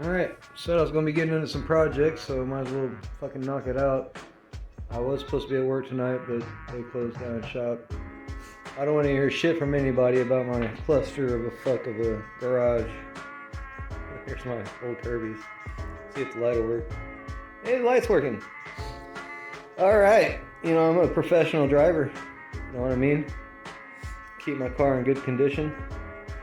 Alright, said I was going to be getting into some projects, so I might as well fucking knock it out. I was supposed to be at work tonight, but they closed down shop. I don't want to hear shit from anybody about my cluster of a fuck of a garage. Here's my old Kirby's. See if the light will work. Hey, the light's working. Alright, you know, I'm a professional driver. You know what I mean? Keep my car in good condition.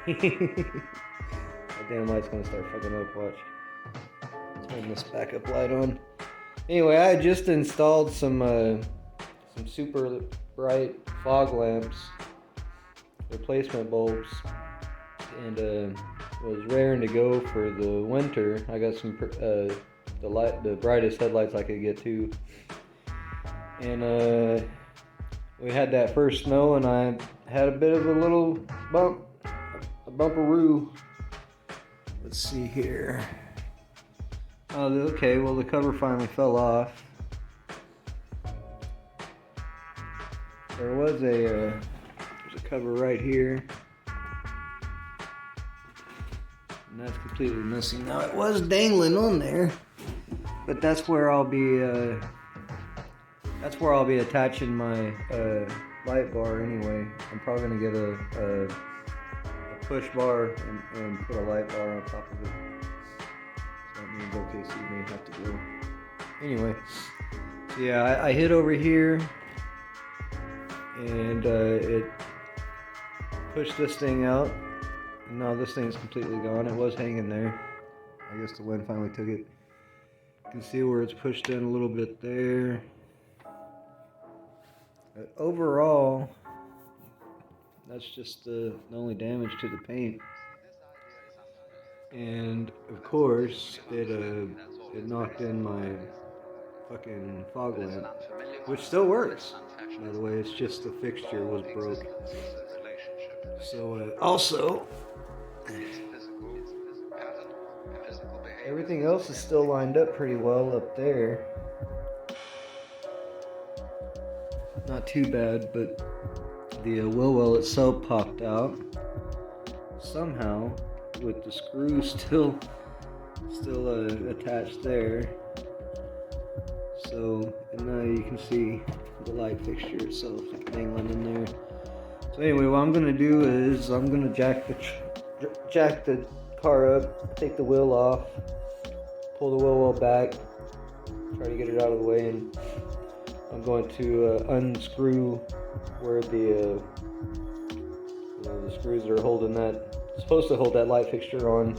That damn light's gonna start fucking up, watch. Let's turn this backup light on. Anyway, I just installed some super bright fog lamps, replacement bulbs, and was raring to go for the winter. I got some the brightest headlights I could get to, and we had that first snow, and I had a bit of a little bump, a bumperoo. Let's see here. Oh, okay, well the cover finally fell off. There was there's a cover right here. And that's completely missing. Now it was dangling on there, but that's where I'll be attaching my light bar anyway. I'm probably gonna get a push bar and put a light bar on top of it. So that means OKC may have to go. Anyway, so yeah, I hit over here and it pushed this thing out. And now this thing's completely gone. It was hanging there. I guess the wind finally took it. You can see where it's pushed in a little bit there. But overall, that's just the only damage to the paint. And of course, it knocked in my fucking fog lamp, which still works. By the way, it's just the fixture was broke. So also, everything else is still lined up pretty well up there. Not too bad, but the wheel well itself popped out somehow with the screw still attached there. So, and now you can see the light fixture itself dangling in there. So anyway, what I'm gonna do is I'm gonna jack the car up, take the wheel off, pull the wheel well back, try to get it out of the way, and I'm going to unscrew where the screws are holding that, supposed to hold that light fixture on,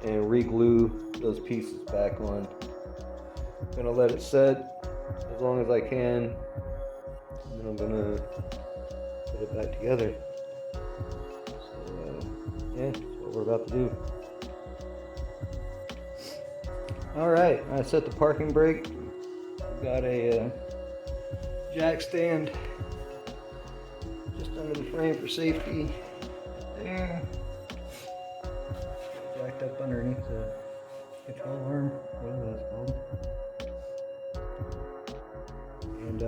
and re-glue those pieces back on. I'm gonna let it set as long as I can, and then I'm gonna put it back together. So yeah, that's what we're about to do. Alright, I set the parking brake. I've got a jack stand just under the frame for safety. There. Jacked up underneath the control arm, whatever that's called. And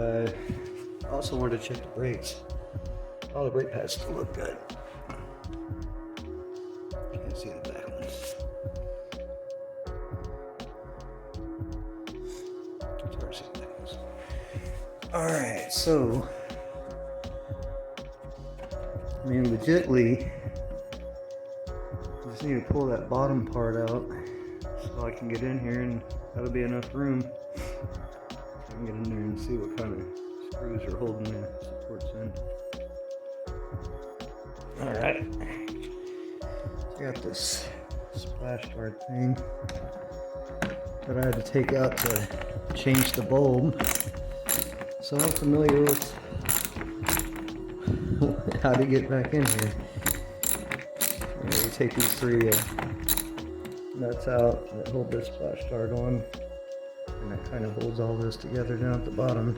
I also wanted to check the brakes. All the brake pads still look good. You can see the back one. It's hard to see the back ones. Alright, so I mean, legitly, I just need to pull that bottom part out so I can get in here, and that'll be enough room. I can get in there and see what kind of screws are holding the supports in. Alright, so I got this splash guard thing that I had to take out to change the bulb. So I'm familiar with how to get back in here. You take these three nuts out that hold this splash guard on, and that kind of holds all this together down at the bottom.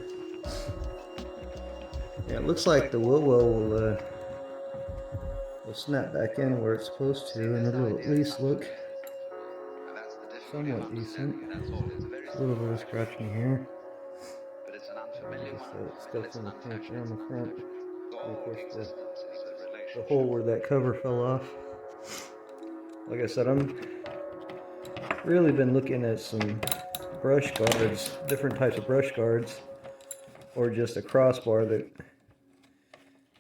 Yeah, it looks like the wheel well will snap back in where it's supposed to, and it'll at least look somewhat decent. A little bit of scratching here. Just stuff in the pinch on the front. And of course, the hole where that cover fell off. Like I said, I'm really been looking at some brush guards, different types of brush guards, or just a crossbar that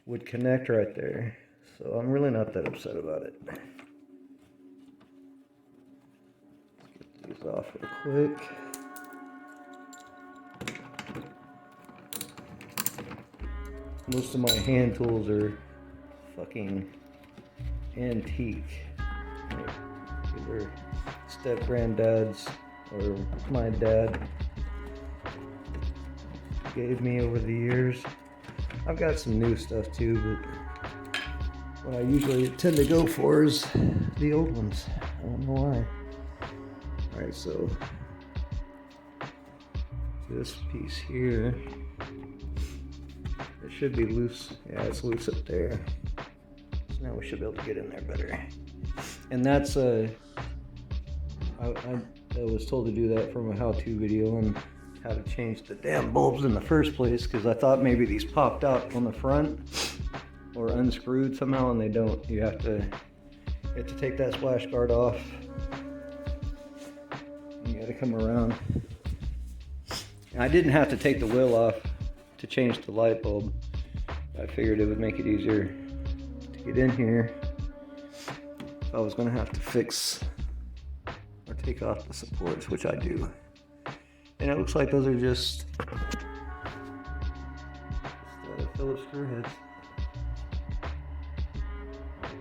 would connect right there. So I'm really not that upset about it. Let's get these off real quick. Most of my hand tools are fucking antique. Either step granddad's or my dad gave me over the years. I've got some new stuff too, but what I usually tend to go for is the old ones. I don't know why. Alright, so this piece here, it should be loose. Yeah, it's loose up there. So now we should be able to get in there better. And that's I was told to do that from a how-to video on how to change the damn bulbs in the first place, because I thought maybe these popped out on the front or unscrewed somehow, and they don't. You have to take that splash guard off. You got to come around. And I didn't have to take the wheel off to change the light bulb. I figured it would make it easier to get in here if I was going to have to fix or take off the supports, which I do. And it looks like those are just Phillips screw heads.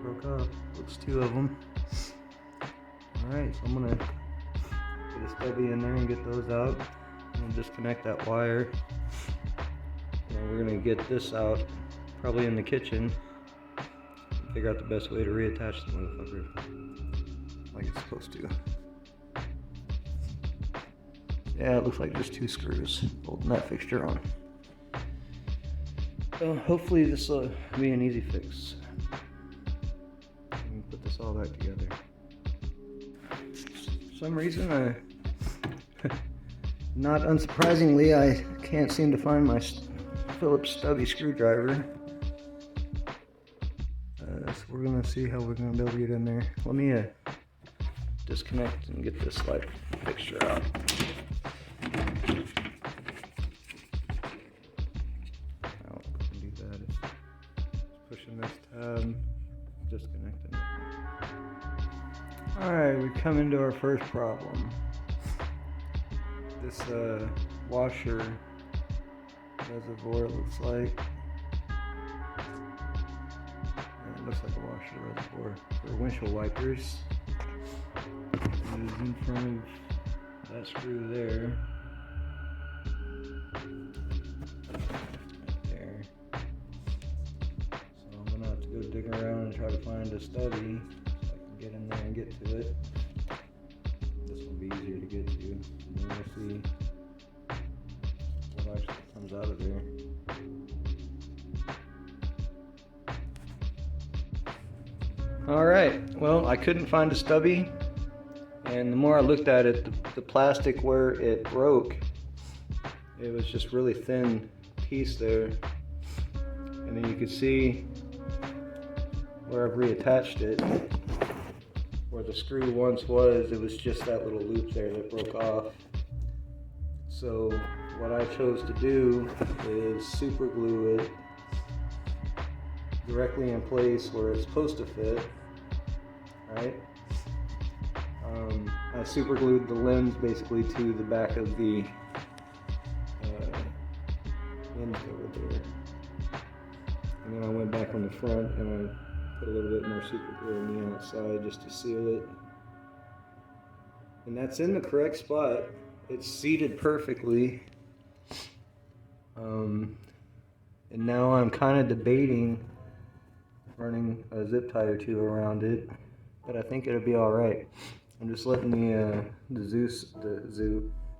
Broke off. Looks two of them. Alright, so I'm gonna get a stubby in there and get those out. And disconnect that wire. And we're gonna get this out, probably in the kitchen. And figure out the best way to reattach the motherfucker like it's supposed to. Yeah, it looks like just two screws holding that fixture on. So hopefully this will be an easy fix. And put this all back together. For some reason, not unsurprisingly, I can't seem to find my Phillips stubby screwdriver. So we're gonna see how we're gonna be able to get in there. Let me disconnect and get this light fixture out. Pushing this tab, disconnecting it. Alright, we come into our first problem. This washer reservoir, it looks like. Yeah, it looks like a washer reservoir for windshield wipers. And it's in front of that screw there. Dig around and try to find a stubby so I can get in there and get to it. This will be easier to get to, and then we'll see what actually comes out of there. Alright, well, I couldn't find a stubby, and the more I looked at it, the plastic where it broke, it was just really thin piece there, and then you could see where I've reattached it, where the screw once was, it was just that little loop there that broke off. So what I chose to do is super glue it directly in place where it's supposed to fit, right? I super glued the lens basically to the back of the lens cover there. And then I went back on the front and I put a little bit more super glue on the outside just to seal it. And that's in the correct spot. It's seated perfectly. And now I'm kind of debating running a zip tie or two around it, but I think it'll be all right. I'm just letting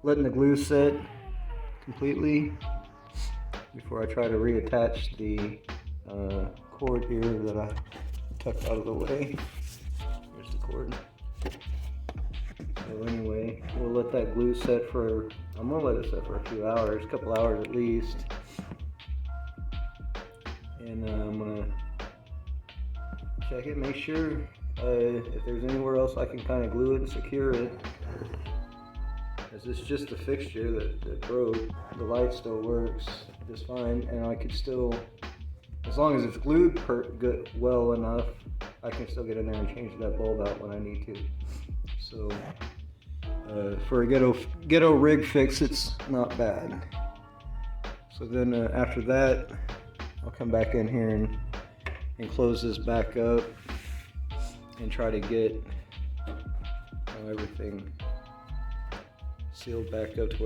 letting the glue set completely before I try to reattach the cord here that I tucked out of the way. Here's the cord. So anyway, we'll let that glue set for, I'm gonna let it set for a few hours, a couple hours at least. And I'm gonna check it, make sure if there's anywhere else I can kind of glue it and secure it, as it's just a fixture that broke, the light still works just fine, and I could still, as long as it's glued well enough, I can still get in there and change that bulb out when I need to. So for a ghetto rig fix, it's not bad. So then after that, I'll come back in here and close this back up and try to get everything sealed back up to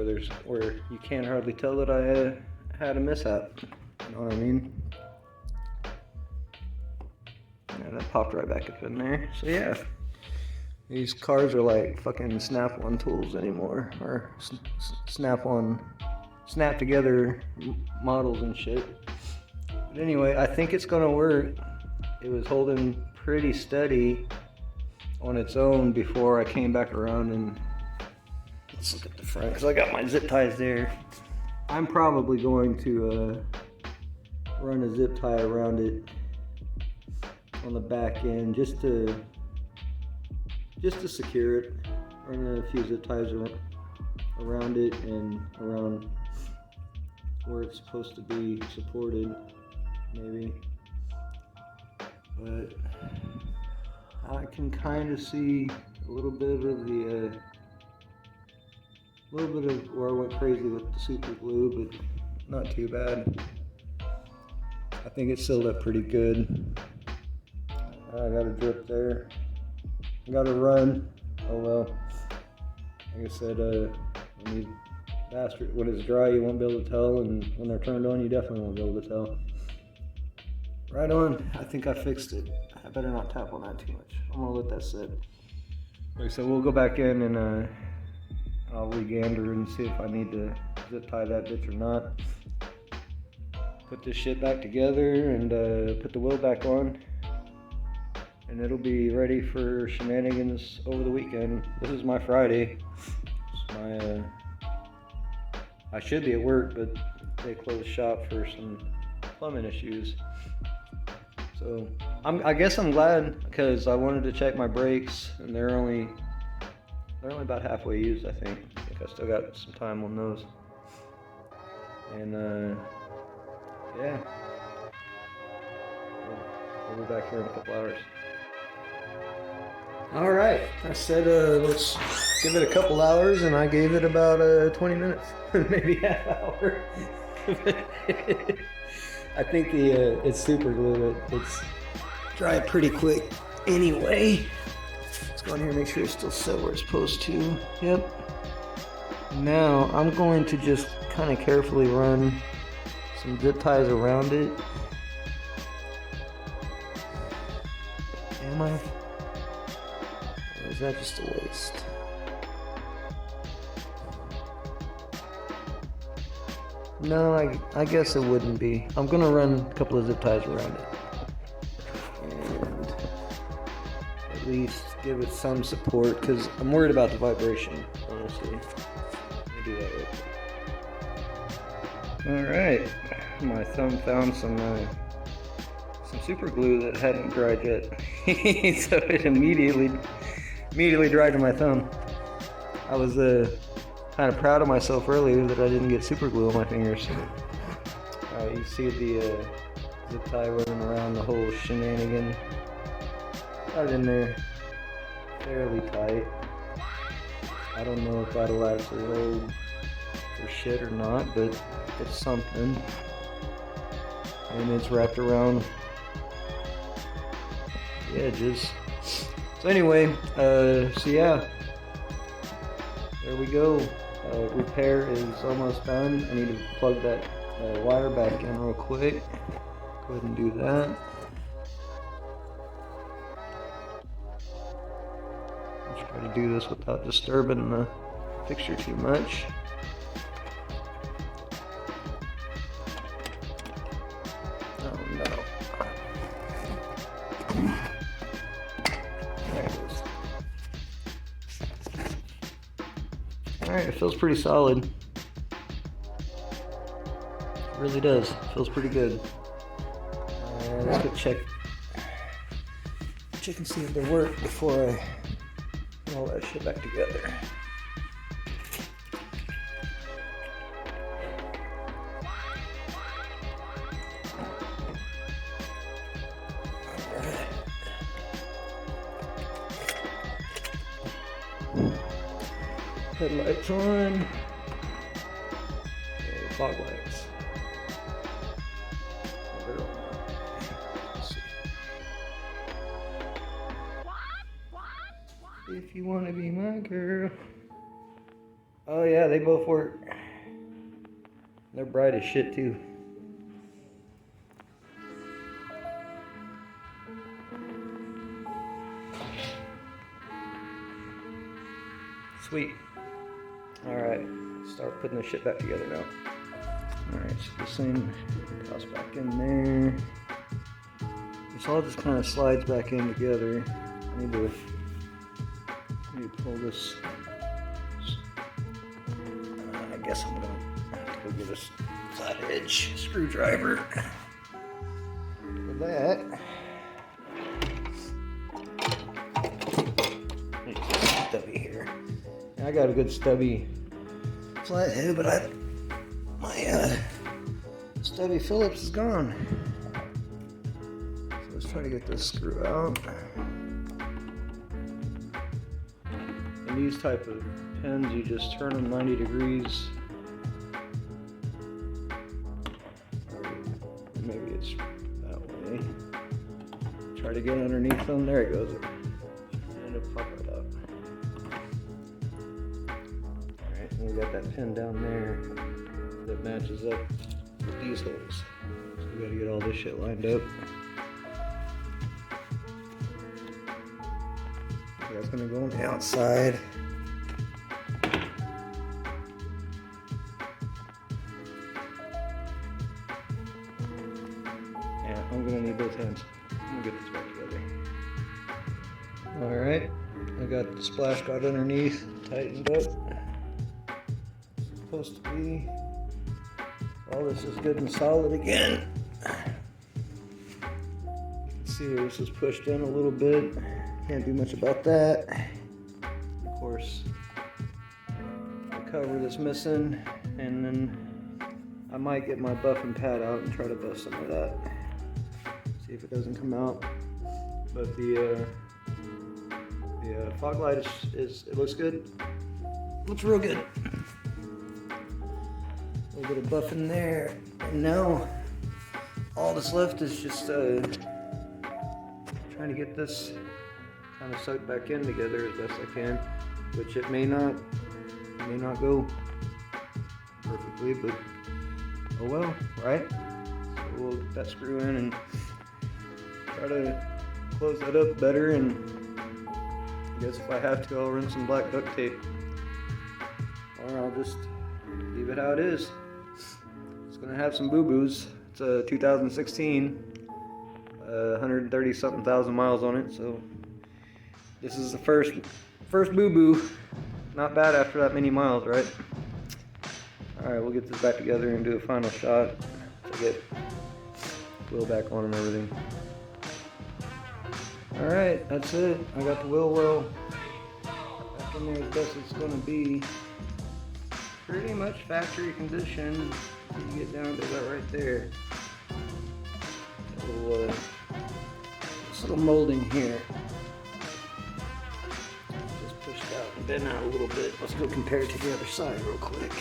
where you can't hardly tell that I had a mishap. You know what I mean? And that popped right back up in there. So yeah, these cars are like fucking snap-on tools anymore, or snap together models and shit. But anyway, I think it's gonna work. It was holding pretty steady on its own before I came back around, and let's look at the front because I got my zip ties there. I'm probably going to run a zip tie around it on the back end just to secure it. Run a few zip ties around it and around where it's supposed to be supported, maybe. But I can kind of see a little bit of where I went crazy with the super glue, but not too bad. I think it's sealed up pretty good. I got a drip there. I got a run. Oh well. Like I said, when it's dry, you won't be able to tell, and when they're turned on, you definitely won't be able to tell. Right on. I think I fixed it. I better not tap on that too much. I'm gonna let that sit. Like, so we'll go back in and I'll re-gander and see if I need to zip tie that bitch or not. Put this shit back together and put the wheel back on, and it'll be ready for shenanigans over the weekend. This is my Friday. It's I should be at work, but they closed shop for some plumbing issues. So I guess I'm glad, because I wanted to check my brakes, and they're only about halfway used. I think I still got some time on those. And yeah, we'll be back here in a couple hours. All right, I said let's give it a couple hours, and I gave it about 20 minutes, maybe half hour. I think it's super glue. It's dry pretty quick anyway. Let's go in here and make sure it's still set where it's supposed to. Yep. Now I'm going to just kind of carefully run some zip ties around it. Am I? Or is that just a waste? No, I guess it wouldn't be. I'm gonna run a couple of zip ties around it, and at least give it some support, because I'm worried about the vibration, honestly. Let me do that real quick. Alright, my thumb found some super glue that hadn't dried yet. So it immediately dried to my thumb. I was kind of proud of myself earlier that I didn't get super glue on my fingers. Alright, you see the zip tie running around the whole shenanigan. Got it in there fairly tight. I don't know if that'll actually hold for shit or not, but it's something. And it's wrapped around the edges. So anyway, so yeah, there we go. Repair is almost done. I need to plug that wire back in real quick. Go ahead and do that. I'll try to do this without disturbing the fixture too much. Oh no. There it is. Alright, it feels pretty solid. It really does. It feels pretty good. Let's go check check and see if they work before I put all that shit back together. Headlights on. Okay, fog lights. Let's see. If you want to be my girl. Oh yeah, they both work. They're bright as shit too. Sweet. Alright, start putting this shit back together now. Alright, so the same toss back in there. This all just kind of slides back in together. I need to pull this. I guess I'm gonna have to go get a flat edge screwdriver for that. Stubby here. I got a good stubby flathead, but my stubby Phillips is gone. So let's try to get this screw out. And these type of pins, you just turn them 90 degrees. Or maybe it's that way. Try to get underneath them. There it goes. And it'll pop it up. Alright, and we got that pin down there that matches up with these holes. So we gotta get all this shit lined up. That's gonna go on the outside. Yeah, I'm gonna need both hands. I'm gonna get this back together. Alright, I got the splash guard underneath, tightened up. Supposed to be. All this is good and solid again. Let's see where this is pushed in a little bit. Can't do much about that. Of course, the cover that's missing, and then I might get my buff and pad out and try to bust some of that. See if it doesn't come out. But the Foglight is it looks good. Looks real good. A little bit of buff in there, and now all that's left is just trying to get this kind of soaked back in together as best I can, which it may not go perfectly, but oh well, right? So we'll get that screw in and try to close that up better, and I guess if I have to, I'll run some black duct tape, or I'll just leave it how it is. It's gonna have some boo-boos. It's a 2016, 130 something thousand miles on it, so this is the first boo-boo. Not bad after that many miles, right? Alright, we'll get this back together and do a final shot to get wheel back on and everything. Alright, that's it. I got the wheel well back in there as best it's going to be. Pretty much factory condition until you get down to that right there. This little molding here. Bend out a little bit. Let's go compare it to the other side real quick.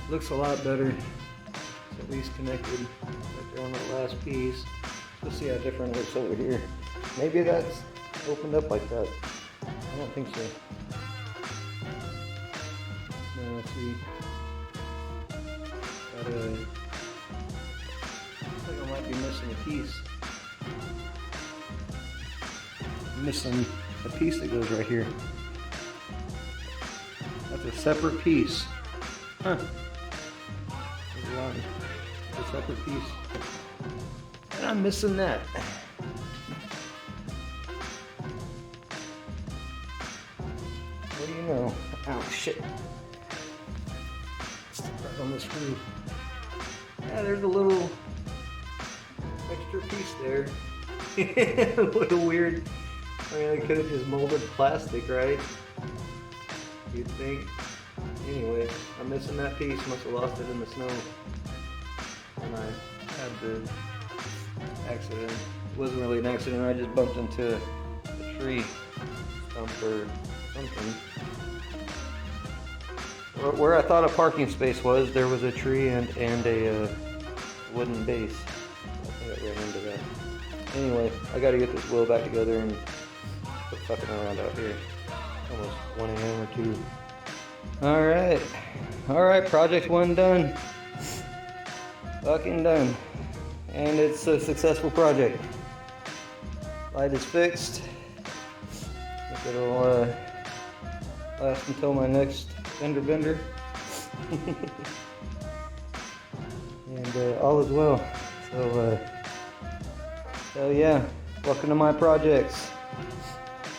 Looks a lot better. It's at least connected right there on that last piece. Let's see how different it looks over here. Maybe that's opened up like that. I don't think so. No, let's see. Looks like I might be missing a piece. Missing a piece that goes right here. That's a separate piece. Huh. There's a line. It's a separate piece. And I'm missing that. What do you know? Oh shit. Stuck right on the screw. Yeah, there's a little extra piece there. What a weird, I mean, I could have just molded plastic, right? You'd think. Anyway, I'm missing that piece, must have lost it in the snow when I had the accident. It wasn't really an accident, I just bumped into a tree stump or something. Where I thought a parking space was, there was a tree and a wooden base. I think I ran into that. Anyway, I gotta get this wheel back together and quit fucking around out here. Almost 1 a.m. or 2. Alright, project 1 done. Fucking done. And it's a successful project. Light is fixed. I think it'll last until my next fender bender. And all is well. So yeah, welcome to my projects.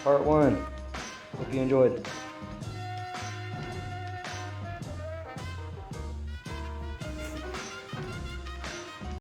Part 1. Hope you enjoyed.